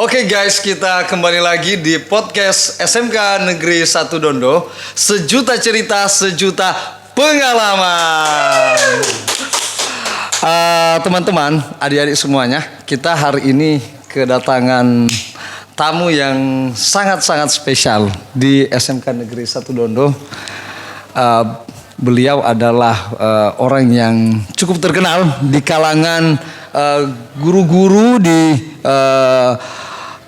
Oke guys, kita kembali lagi di podcast SMK Negeri 1 Dondo. Sejuta cerita, sejuta pengalaman. Teman-teman, adik-adik semuanya, kita hari ini kedatangan tamu yang sangat-sangat spesial di SMK Negeri 1 Dondo. Beliau adalah orang yang cukup terkenal di kalangan guru-guru di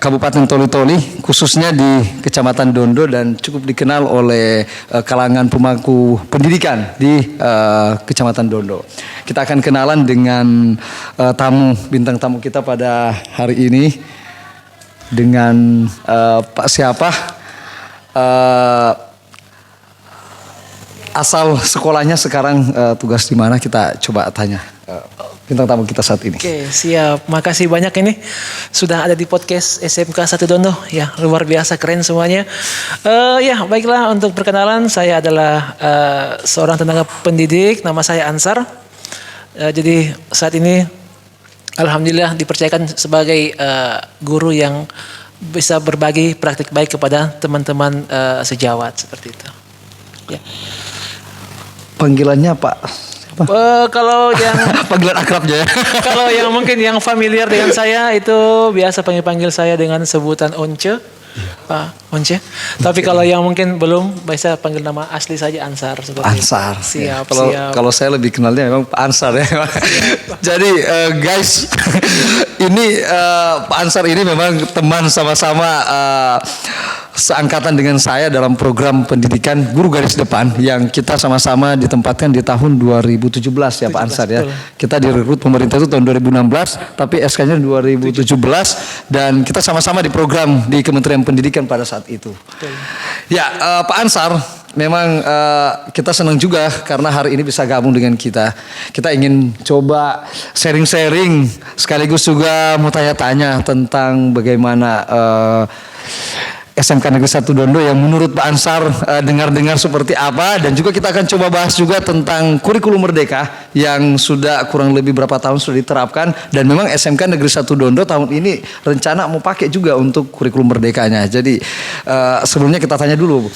Kabupaten Toli-Toli, khususnya di Kecamatan Dondo, dan cukup dikenal oleh kalangan pemangku pendidikan di Kecamatan Dondo. Kita akan kenalan dengan bintang tamu kita pada hari ini dengan Pak siapa? Asal sekolahnya sekarang tugas di mana, kita coba tanya bintang tamu kita saat ini. Oke, siap. Makasih banyak ini sudah ada di podcast SMK 1 Dondo. Ya, luar biasa keren semuanya. Ya, baiklah, untuk perkenalan, saya adalah seorang tenaga pendidik, nama saya Ansar. Jadi saat ini alhamdulillah dipercayakan sebagai guru yang bisa berbagi praktik baik kepada teman-teman sejawat seperti itu. Ya. Panggilannya Pak? Kalau yang panggilan akrabnya ya. Kalau yang mungkin yang familiar dengan saya itu biasa panggil saya dengan sebutan Once, Pak Once. Tapi kalau yang mungkin belum, bisa panggil nama asli saja Ansar. Ansar. Siap, ya. siap. Kalau saya lebih kenalnya memang Pak Ansar ya. Jadi guys, ini Pak Ansar ini memang teman sama-sama seangkatan dengan saya dalam program pendidikan guru garis depan yang kita sama-sama ditempatkan di tahun 2017 ya Pak Ansar ya. Kita direkrut pemerintah itu tahun 2016, tapi SK-nya 2017 dan kita sama-sama di program di Kementerian Pendidikan pada saat itu. Ya Pak Ansar, memang kita senang juga karena hari ini bisa gabung dengan kita. Kita ingin coba sharing-sharing sekaligus juga mau tanya-tanya tentang bagaimana SMK Negeri 1 Dondo yang menurut Pak Ansar dengar-dengar seperti apa, dan juga kita akan coba bahas juga tentang kurikulum merdeka yang sudah kurang lebih berapa tahun sudah diterapkan, dan memang SMK Negeri 1 Dondo tahun ini rencana mau pakai juga untuk kurikulum merdekanya. Jadi sebelumnya kita tanya dulu,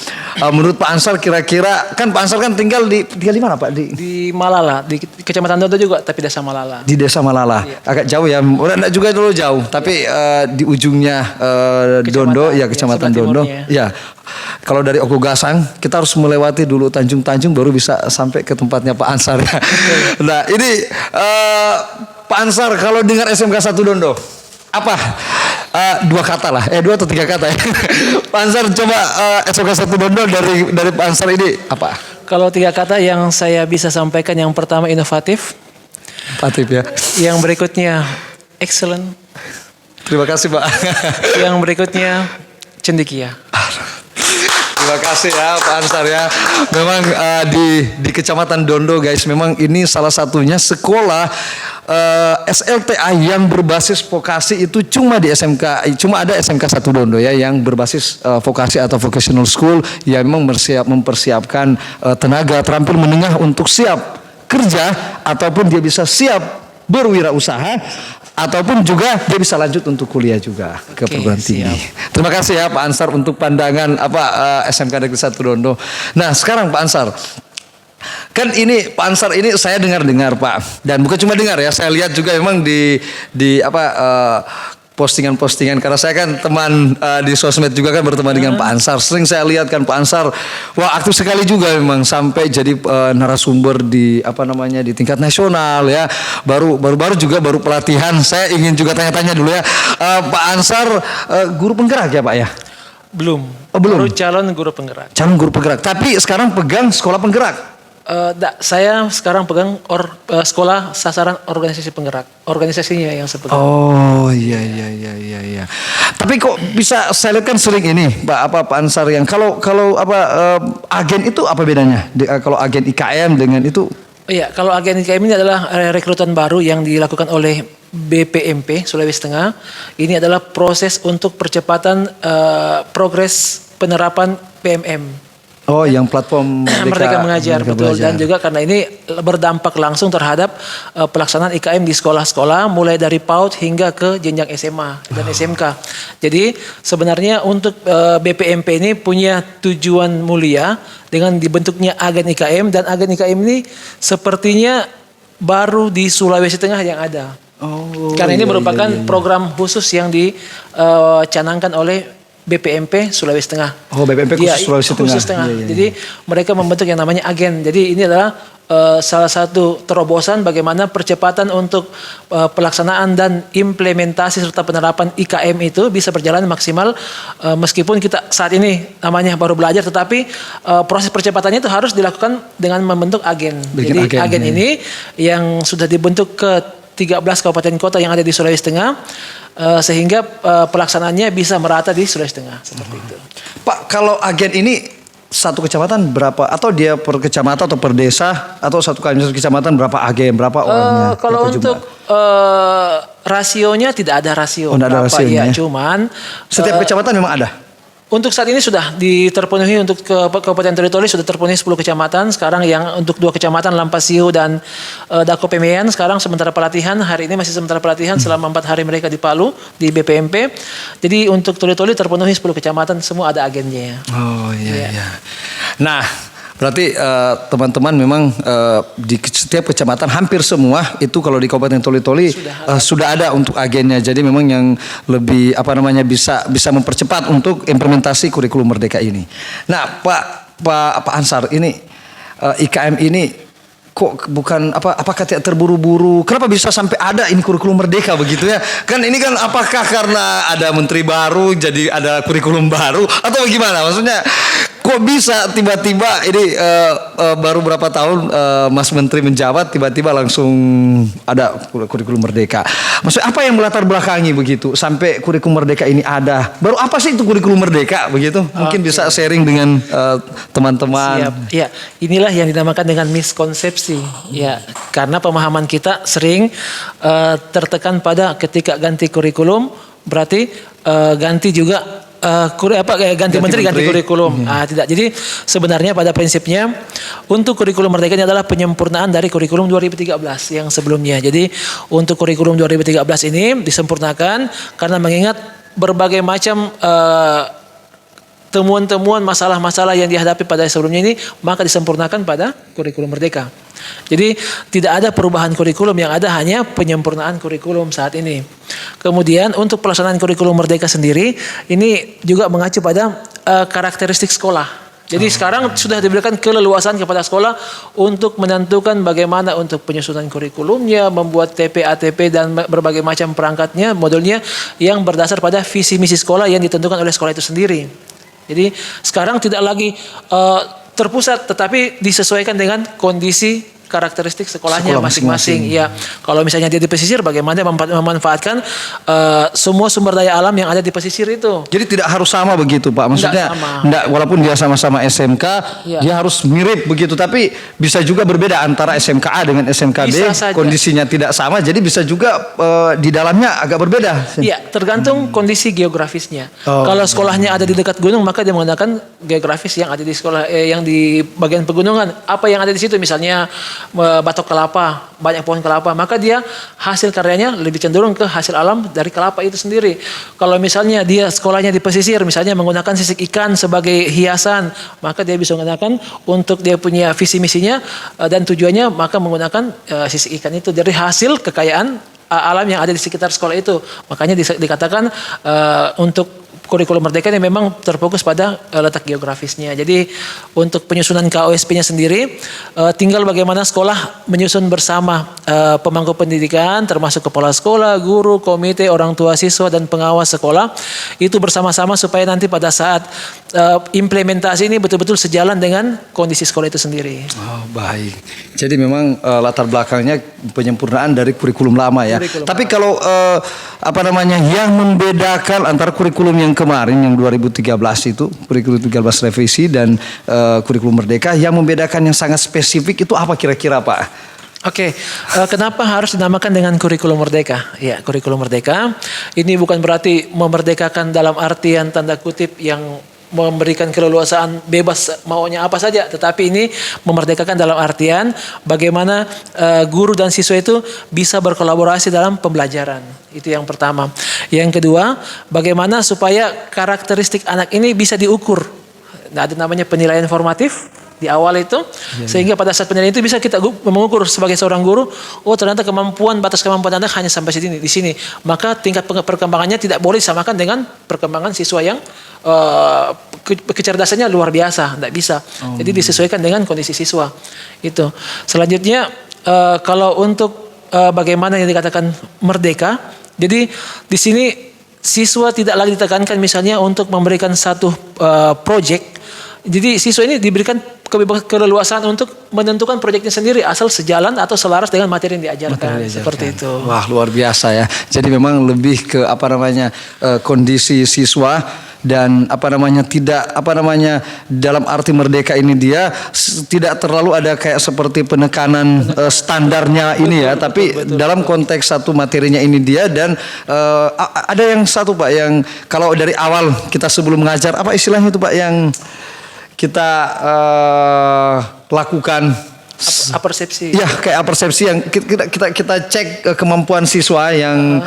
menurut Pak Ansar kira-kira, kan Pak Ansar kan tinggal di mana Pak? Di Malala, di Kecamatan Dondo juga, tapi Desa Malala. Di Desa Malala, iya. Agak jauh ya, enggak juga dulu jauh, tapi di ujungnya Dondo ya, Kecamatan Dondo. Ya. Kalau dari Ogo Gasang kita harus melewati dulu Tanjung-Tanjung baru bisa sampai ke tempatnya Pak Ansar ya. Nah, ini Pak Ansar kalau dengar SMK 1 Dondo apa? Dua kata lah, dua atau tiga kata ya. Pak Ansar coba SMK 1 Dondo dari Pak Ansar ini apa? Kalau tiga kata yang saya bisa sampaikan, yang pertama inovatif. Inovatif ya. Yang berikutnya excellent. Terima kasih Pak. Yang berikutnya cendekia. Terima kasih ya Pak Ansar ya. Memang di Kecamatan Dondo guys, memang ini salah satunya sekolah SLTA yang berbasis vokasi itu cuma ada SMK 1 Dondo ya yang berbasis vokasi atau vocational school yang memang mempersiapkan tenaga terampil menengah untuk siap kerja ataupun dia bisa siap berwirausaha ataupun juga dia bisa lanjut untuk kuliah juga ke perguruan tinggi. Terima kasih ya Pak Ansar untuk pandangan SMK Negeri 1 Dondo. Nah, sekarang Pak Ansar, kan ini Pak Ansar ini saya dengar Pak, dan bukan cuma dengar ya, saya lihat juga memang di postingan-postingan, karena saya kan teman di sosmed juga kan berteman dengan Pak Ansar. Sering saya lihat kan Pak Ansar, wah aktif sekali juga memang sampai jadi narasumber di di tingkat nasional ya. Baru pelatihan. Saya ingin juga tanya-tanya dulu ya, Pak Ansar guru penggerak ya Pak ya? Belum. Belum. Baru calon guru penggerak. Calon guru penggerak. Tapi sekarang pegang sekolah penggerak. Saya sekarang pegang sekolah sasaran organisasi penggerak, organisasinya yang saya pegang. Oh iya. Tapi kok bisa saya lihat kan sering ini Pak Ansar yang kalau agen itu apa bedanya? Kalau agen IKM dengan itu? Iya, kalau agen IKM ini adalah rekrutan baru yang dilakukan oleh BPMP Sulawesi Tengah. Ini adalah proses untuk percepatan progres penerapan PMM. Oh, yang platform Merdeka Mengajar, Merdeka betul. Belajar. Dan juga karena ini berdampak langsung terhadap pelaksanaan IKM di sekolah-sekolah mulai dari PAUD hingga ke jenjang SMA dan SMK. Jadi sebenarnya untuk BPMP ini punya tujuan mulia dengan dibentuknya agen IKM, dan agen IKM ini sepertinya baru di Sulawesi Tengah yang ada. Oh, Karena ini iya, merupakan iya, iya. program khusus yang dicanangkan oleh BPMP Sulawesi Tengah. Oh, BPMP khusus Iya, Sulawesi khusus Tengah. Tengah. Iya, iya, Jadi mereka membentuk yang namanya agen. Jadi ini adalah salah satu terobosan bagaimana percepatan untuk pelaksanaan dan implementasi serta penerapan IKM itu bisa berjalan maksimal, meskipun kita saat ini namanya baru belajar, tetapi proses percepatannya itu harus dilakukan dengan membentuk agen. Bikin Jadi agen ya. ini yang sudah dibentuk ke 13 kabupaten kota yang ada di Sulawesi Tengah, sehingga pelaksanaannya bisa merata di Sulawesi Tengah seperti itu. Pak, kalau agen ini satu kecamatan berapa, atau dia per kecamatan atau per desa, atau satu kecamatan berapa agen, berapa orangnya? Kalau berapa untuk rasionya tidak ada rasio. Oh, tidak ada berapa, rasionya ya, ya? cuman Setiap kecamatan memang ada. untuk saat ini sudah terpenuhi. Untuk Kabupaten Toli-Toli sudah terpenuhi 10 kecamatan. Sekarang yang untuk 2 kecamatan Lampasiu dan Dako Pemean sekarang sementara pelatihan. Hari ini masih sementara pelatihan selama 4 hari mereka di Palu di BPMP. Jadi untuk Toli-Toli terpenuhi 10 kecamatan, semua ada agennya. Oh iya, iya. Nah, berarti teman-teman memang di setiap kecamatan hampir semua itu kalau di Kabupaten Toli-Toli sudah ada untuk agennya. Jadi memang yang lebih bisa mempercepat untuk implementasi kurikulum Merdeka ini. Nah, Pak Ansar, ini IKM ini kok bukan apakah tidak terburu-buru? Kenapa bisa sampai ada ini kurikulum Merdeka begitu ya? Kan ini kan apakah karena ada menteri baru jadi ada kurikulum baru atau bagaimana? Maksudnya kok bisa tiba-tiba ini baru berapa tahun Mas Menteri menjabat tiba-tiba langsung ada kurikulum Merdeka? Maksudnya apa yang melatar belakangi begitu sampai kurikulum Merdeka ini ada? Baru apa sih itu kurikulum Merdeka begitu? Mungkin bisa sharing dengan teman-teman. Siap. Ya, inilah yang dinamakan dengan miskonsepsi. Ya, karena pemahaman kita sering tertekan pada ketika ganti kurikulum berarti ganti juga ganti menteri, ganti kurikulum. Tidak. Jadi sebenarnya pada prinsipnya untuk kurikulum Merdeka ini adalah penyempurnaan dari kurikulum 2013 yang sebelumnya. Jadi untuk kurikulum 2013 ini disempurnakan karena mengingat berbagai macam temuan-temuan masalah-masalah yang dihadapi pada sebelumnya ini, maka disempurnakan pada kurikulum Merdeka. Jadi tidak ada perubahan kurikulum, yang ada hanya penyempurnaan kurikulum saat ini. Kemudian untuk pelaksanaan kurikulum Merdeka sendiri ini juga mengacu pada karakteristik sekolah. Jadi sekarang sudah diberikan keleluasan kepada sekolah untuk menentukan bagaimana untuk penyusunan kurikulumnya, membuat TP-ATP dan berbagai macam perangkatnya, modulnya yang berdasar pada visi misi sekolah yang ditentukan oleh sekolah itu sendiri. Jadi sekarang tidak lagi terpusat, tetapi disesuaikan dengan kondisi karakteristik sekolahnya masing-masing. Ya, kalau misalnya dia di pesisir, bagaimana memanfaatkan semua sumber daya alam yang ada di pesisir itu. Jadi tidak harus sama begitu, Pak. Maksudnya enggak, walaupun dia sama-sama SMK, ya, dia harus mirip begitu, tapi bisa juga berbeda antara SMK A dengan SMK B. Kondisinya tidak sama, jadi bisa juga di dalamnya agak berbeda. Iya, tergantung kondisi geografisnya. Kalau sekolahnya ada di dekat gunung, maka dia menggunakan geografis yang ada di sekolah yang di bagian pegunungan. Apa yang ada di situ, misalnya batok kelapa, banyak pohon kelapa, maka dia hasil karyanya lebih cenderung ke hasil alam dari kelapa itu sendiri. Kalau misalnya dia sekolahnya di pesisir, misalnya menggunakan sisik ikan sebagai hiasan, maka dia bisa menggunakan untuk dia punya visi misinya dan tujuannya, maka menggunakan sisik ikan itu dari hasil kekayaan alam yang ada di sekitar sekolah itu. Makanya dikatakan untuk kurikulum Merdeka ini memang terfokus pada letak geografisnya. Jadi untuk penyusunan KOSP-nya sendiri, tinggal bagaimana sekolah menyusun bersama pemangku pendidikan, termasuk kepala sekolah, guru, komite, orang tua siswa, dan pengawas sekolah. Itu bersama-sama supaya nanti pada saat implementasi ini betul-betul sejalan dengan kondisi sekolah itu sendiri. Oh, baik. Jadi memang latar belakangnya penyempurnaan dari kurikulum lama ya. Tapi kalau yang membedakan antara kurikulum yang kemarin yang 2013 itu, kurikulum 13 revisi dan kurikulum Merdeka, yang membedakan yang sangat spesifik itu apa kira-kira, Pak? Oke, kenapa harus dinamakan dengan kurikulum Merdeka? Ya, kurikulum Merdeka ini bukan berarti memerdekakan dalam artian tanda kutip yang memberikan keleluasaan bebas maunya apa saja, tetapi ini memerdekakan dalam artian bagaimana guru dan siswa itu bisa berkolaborasi dalam pembelajaran. Itu yang pertama. Yang kedua, bagaimana supaya karakteristik anak ini bisa diukur. Nah, ada namanya penilaian formatif di awal itu, sehingga pada saat penilaian itu bisa kita mengukur sebagai seorang guru, oh ternyata batas kemampuan anak hanya sampai di sini. Maka tingkat perkembangannya tidak boleh disamakan dengan perkembangan siswa yang kecerdasannya luar biasa, tidak bisa. Jadi disesuaikan dengan kondisi siswa. Itu. Selanjutnya kalau untuk bagaimana yang dikatakan merdeka, jadi di sini siswa tidak lagi ditekankan misalnya untuk memberikan satu proyek. Jadi siswa ini diberikan keleluasaan untuk menentukan proyeknya sendiri asal sejalan atau selaras dengan materi yang diajarkan. Seperti itu. Wah, luar biasa ya. Jadi memang lebih ke kondisi siswa dan tidak dalam arti merdeka ini dia tidak terlalu ada kayak seperti penekanan standarnya ini ya, tapi dalam konteks satu materinya ini dia. Dan ada yang satu Pak yang kalau dari awal kita sebelum mengajar, apa istilahnya itu Pak yang kita lakukan apersepsi. Ya, kayak apersepsi yang kita cek kemampuan siswa yang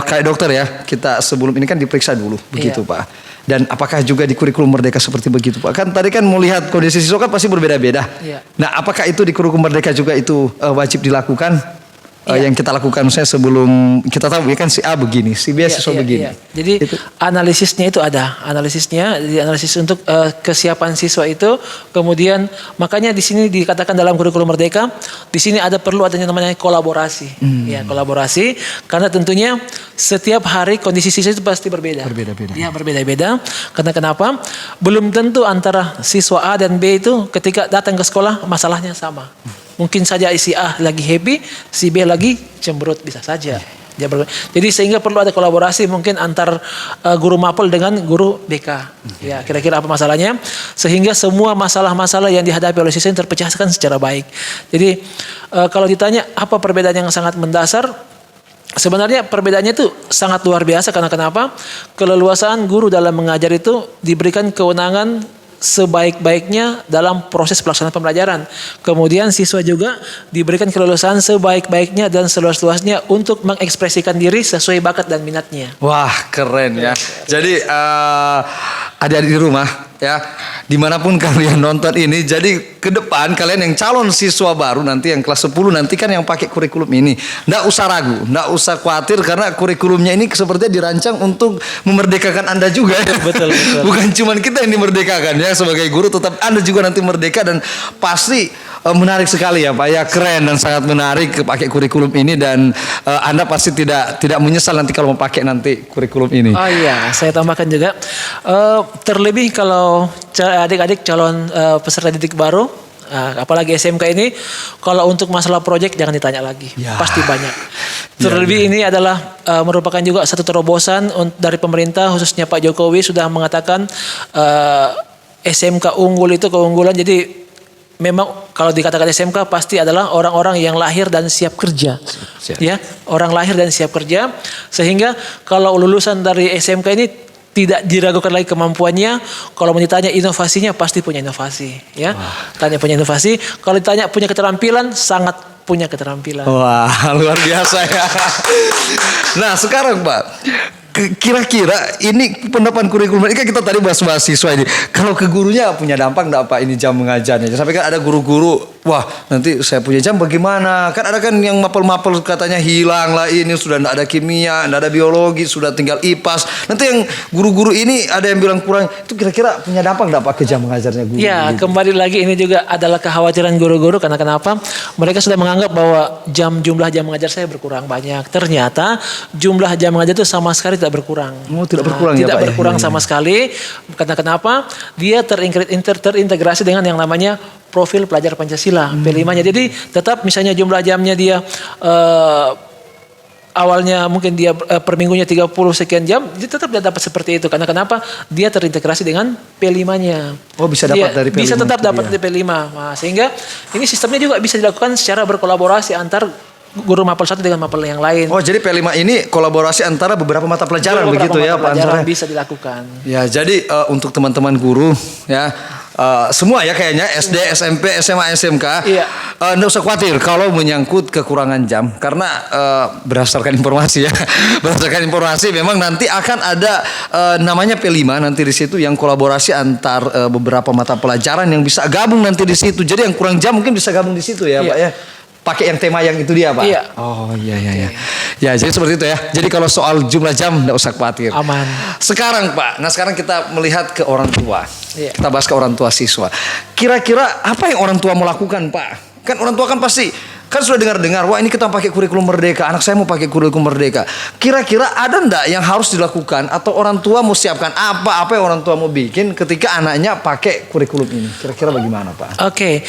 kayak dokter ya. Kita sebelum ini kan diperiksa dulu begitu Pak. Dan apakah juga di kurikulum merdeka seperti begitu Pak? Kan tadi kan melihat kondisi siswa kan pasti berbeda-beda. Nah, apakah itu di kurikulum merdeka juga itu wajib dilakukan? Yang kita lakukan misalnya sebelum kita tahu ya kan si A begini, si B siswa begini. Jadi analisisnya itu ada, analisis untuk kesiapan siswa itu. Kemudian makanya di sini dikatakan dalam kurikulum merdeka, di sini perlu adanya namanya kolaborasi. Ya, kolaborasi karena tentunya setiap hari kondisi siswa itu pasti berbeda. Ya, berbeda-beda. Karena kenapa? Belum tentu antara siswa A dan B itu ketika datang ke sekolah masalahnya sama. Mungkin saja si A lagi happy, si B lagi cemberut, bisa saja. Jadi sehingga perlu ada kolaborasi mungkin antar guru mapel dengan guru BK. Ya, kira-kira apa masalahnya? Sehingga semua masalah-masalah yang dihadapi oleh siswa terpecahkan secara baik. Jadi kalau ditanya apa perbedaan yang sangat mendasar? Sebenarnya perbedaannya itu sangat luar biasa karena kenapa? Keleluasaan guru dalam mengajar itu diberikan kewenangan sebaik-baiknya dalam proses pelaksanaan pembelajaran. Kemudian siswa juga diberikan keleluasaan sebaik-baiknya dan seluas-luasnya untuk mengekspresikan diri sesuai bakat dan minatnya. Wah, keren ya. Jadi adik-adik di rumah ya, dimanapun kalian nonton ini, jadi ke depan kalian yang calon siswa baru nanti yang kelas 10 nanti kan yang pakai kurikulum ini, nggak usah ragu, nggak usah khawatir karena kurikulumnya ini sepertinya dirancang untuk memerdekakan Anda juga ya. Betul. Bukan cuma kita yang dimerdekakan ya sebagai guru, tetap Anda juga nanti merdeka. Dan pasti menarik sekali ya Pak ya, keren dan sangat menarik pakai kurikulum ini. Dan Anda pasti tidak menyesal nanti kalau mau pakai nanti kurikulum ini. Oh iya, saya tambahkan juga terlebih kalau adik-adik calon peserta didik baru, apalagi SMK ini, kalau untuk masalah proyek jangan ditanya lagi, pasti banyak. Terlebih ini adalah merupakan juga satu terobosan dari pemerintah, khususnya Pak Jokowi sudah mengatakan SMK unggul itu keunggulan. Jadi memang kalau dikatakan SMK pasti adalah orang-orang yang lahir dan siap kerja. Ya, orang lahir dan siap kerja, sehingga kalau lulusan dari SMK ini tidak diragukan lagi kemampuannya. Kalau mau ditanya inovasinya pasti punya inovasi, ya. Tanya punya inovasi. Kalau ditanya punya keterampilan, sangat punya keterampilan. Wah, luar biasa ya. Nah, sekarang Pak, kira-kira ini penerapan kurikulum ini kan kita tadi bahas mahasiswa ini. Kalau ke gurunya punya dampak enggak Pak ini jam mengajarnya? Sampai kan ada guru-guru, wah nanti saya punya jam bagaimana? Kan ada kan yang mapel-mapel katanya hilang lah, ini sudah enggak ada kimia, enggak ada biologi, sudah tinggal IPAS. Nanti yang guru-guru ini ada yang bilang kurang. Itu kira-kira punya dampak enggak Pak ke jam mengajarnya guru? Ya, kembali lagi ini juga adalah kekhawatiran guru-guru karena kenapa? Mereka sudah menganggap bahwa jumlah jam mengajar saya berkurang banyak. Ternyata jumlah jam mengajar itu sama sekali tidak berkurang. Tidak berkurang ya Pak? Tidak berkurang sama sekali. Karena kenapa? Dia terintegrasi dengan yang namanya profil pelajar Pancasila, P5-nya. Jadi tetap misalnya jumlah jamnya dia awalnya mungkin dia per minggunya 30 sekian jam, dia tetap dapat seperti itu. Karena kenapa? Dia terintegrasi dengan P5-nya. Oh, bisa dapat dari P5. Bisa tetap dapat dari P5. Nah, sehingga ini sistemnya juga bisa dilakukan secara berkolaborasi antar guru mapel satu dengan mapel yang lain. Oh, jadi P5 ini kolaborasi antara beberapa mata pelajaran Beberapa begitu ya, mata Pak Ansar? pelajaran Ya? bisa dilakukan. Ya, jadi untuk teman-teman guru ya, semua ya kayaknya SD, SMP, SMA, SMK, Iya. nggak usah khawatir kalau menyangkut kekurangan jam, karena berdasarkan informasi ya, berdasarkan informasi memang nanti akan ada namanya P5 nanti di situ yang kolaborasi antar beberapa mata pelajaran yang bisa gabung nanti di situ. Jadi yang kurang jam mungkin bisa gabung di situ ya, Iya. Pak ya. Pakai yang tema yang itu dia, Pak. Iya. Oh iya. Ya, jadi seperti itu ya. Jadi kalau soal jumlah jam nggak usah khawatir. Aman. Sekarang Pak, sekarang kita melihat ke orang tua. Iya. Kita bahas ke orang tua siswa. Kira-kira apa yang orang tua mau lakukan, Pak? Kan orang tua kan pasti kan sudah dengar-dengar, wah ini kita pakai kurikulum merdeka, anak saya mau pakai kurikulum merdeka. Kira-kira ada ndak yang harus dilakukan atau orang tua mau siapkan apa yang orang tua mau bikin ketika anaknya pakai kurikulum ini? Kira-kira bagaimana, Pak? Oke,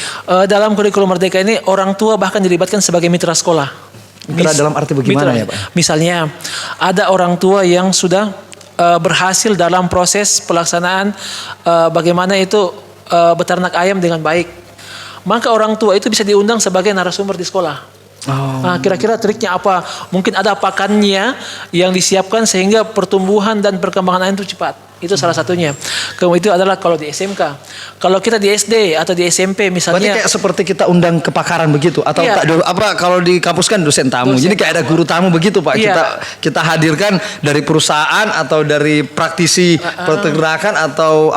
dalam kurikulum merdeka ini orang tua bahkan dilibatkan sebagai mitra sekolah. Mitra dalam arti bagaimana ya, Pak? Misalnya ada orang tua yang sudah berhasil dalam proses pelaksanaan bagaimana itu beternak ayam dengan baik. Maka orang tua itu bisa diundang sebagai narasumber di sekolah. Nah, kira-kira triknya apa? Mungkin ada pakannya yang disiapkan sehingga pertumbuhan dan perkembangan ayam itu cepat. Itu salah satunya. Kemudian itu adalah kalau di SMK. Kalau kita di SD atau di SMP Berarti misalnya. kayak seperti kita undang kepakaran begitu atau Iya. kalau di kampus kan dosen tamu. Jadi kayak ada guru tamu begitu, Pak. Iya. Kita hadirkan dari perusahaan atau dari praktisi peternakan atau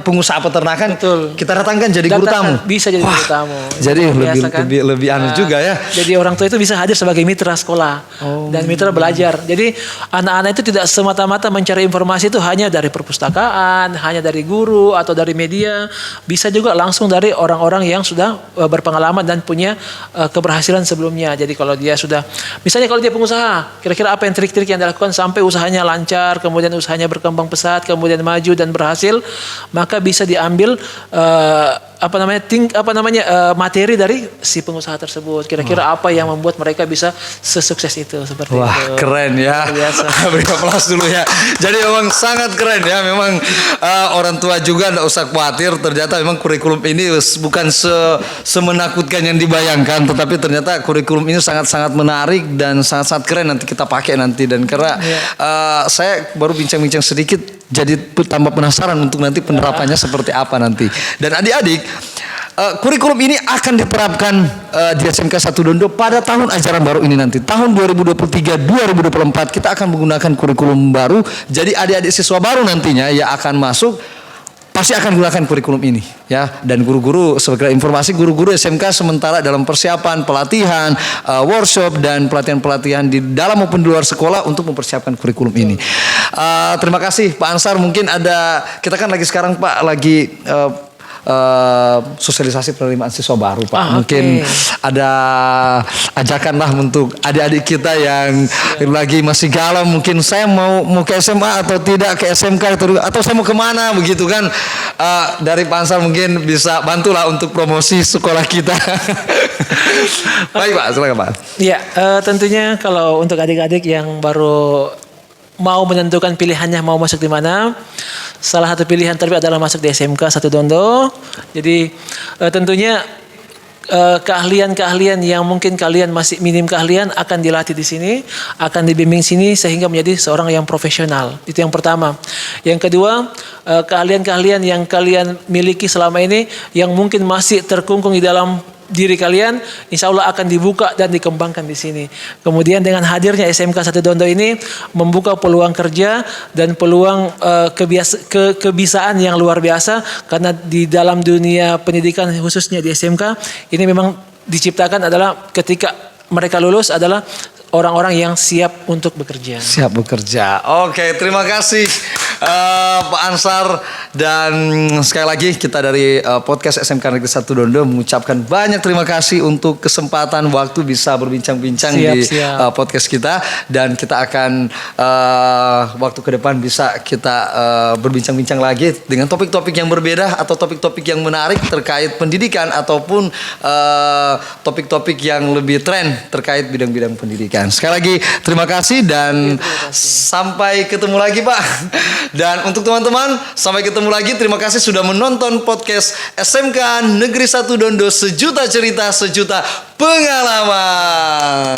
pengusaha peternakan. Betul. Kita datangkan jadi guru tamu. Bisa jadi guru tamu. Jadi Luar biasa kan? lebih anu juga ya. Jadi orang tua itu bisa hadir sebagai mitra sekolah dan mitra belajar. Jadi anak-anak itu tidak semata-mata mencari informasi itu hanya dari perpustakaan, hanya dari guru atau dari media, bisa juga langsung dari orang-orang yang sudah berpengalaman dan punya keberhasilan sebelumnya. Jadi kalau dia sudah, misalnya kalau dia pengusaha, kira-kira apa yang trik-trik yang dilakukan sampai usahanya lancar, kemudian usahanya berkembang pesat, kemudian maju dan berhasil, maka bisa diambil materi dari si pengusaha tersebut. Kira-kira apa yang membuat mereka bisa sesukses itu seperti itu. Wah, keren ya. Luar biasa. Beri aplaus dulu ya. Jadi memang sangat keren ya. Memang orang tua juga enggak usah khawatir. Ternyata memang kurikulum ini bukan semenakutkan yang dibayangkan, tetapi ternyata kurikulum ini sangat-sangat menarik dan sangat-sangat keren nanti kita pakai nanti. Dan karena saya baru bincang-bincang sedikit, jadi tambah penasaran untuk nanti penerapannya seperti apa nanti. Dan adik-adik, kurikulum ini akan diterapkan di SMK 1 Dondo pada tahun ajaran baru ini nanti. Tahun 2023-2024 kita akan menggunakan kurikulum baru. Jadi adik-adik siswa baru nantinya yang akan masuk pasti akan gunakan kurikulum ini ya. Dan guru-guru, sebagai informasi, guru-guru SMK sementara dalam persiapan pelatihan, workshop dan pelatihan-pelatihan di dalam maupun di luar sekolah untuk mempersiapkan kurikulum ini. Terima kasih Pak Ansar. Mungkin kita kan lagi sekarang Pak lagi sosialisasi penerimaan siswa baru Pak. Mungkin ada ajakan lah untuk adik-adik kita yang lagi masih galau, mungkin saya mau ke SMA atau tidak, ke SMK atau saya mau kemana begitu kan. Dari Pak Ansar mungkin bisa bantulah untuk promosi sekolah kita. Baik Pak, silakan Pak. Ya, tentunya kalau untuk adik-adik yang baru mau menentukan pilihannya mau masuk di mana, salah satu pilihan terbaik adalah masuk di SMK 1 Dondo. Jadi tentunya keahlian-keahlian yang mungkin kalian masih minim keahlian akan dilatih di sini, akan dibimbing sini sehingga menjadi seorang yang profesional. Itu yang pertama. Yang kedua, keahlian-keahlian yang kalian miliki selama ini yang mungkin masih terkungkung di dalam diri kalian, insya Allah akan dibuka dan dikembangkan di sini. Kemudian dengan hadirnya SMK 1 Dondo ini membuka peluang kerja dan peluang kebisaan yang luar biasa, karena di dalam dunia pendidikan khususnya di SMK ini memang diciptakan adalah ketika mereka lulus adalah orang-orang yang siap untuk bekerja. Siap bekerja. Oke, terima kasih Pak Ansar. Dan sekali lagi kita dari podcast SMK Negeri 1 Dondo mengucapkan banyak terima kasih untuk kesempatan waktu bisa berbincang-bincang di podcast kita. Dan kita akan waktu ke depan bisa kita berbincang-bincang lagi dengan topik-topik yang berbeda atau topik-topik yang menarik terkait pendidikan ataupun topik-topik yang lebih tren terkait bidang-bidang pendidikan. Sekali lagi terima kasih dan sampai ketemu lagi Pak. Dan untuk teman-teman, sampai ketemu ketemu lagi. Terima kasih sudah menonton podcast SMK Negeri 1 Dondo, sejuta cerita, sejuta pengalaman.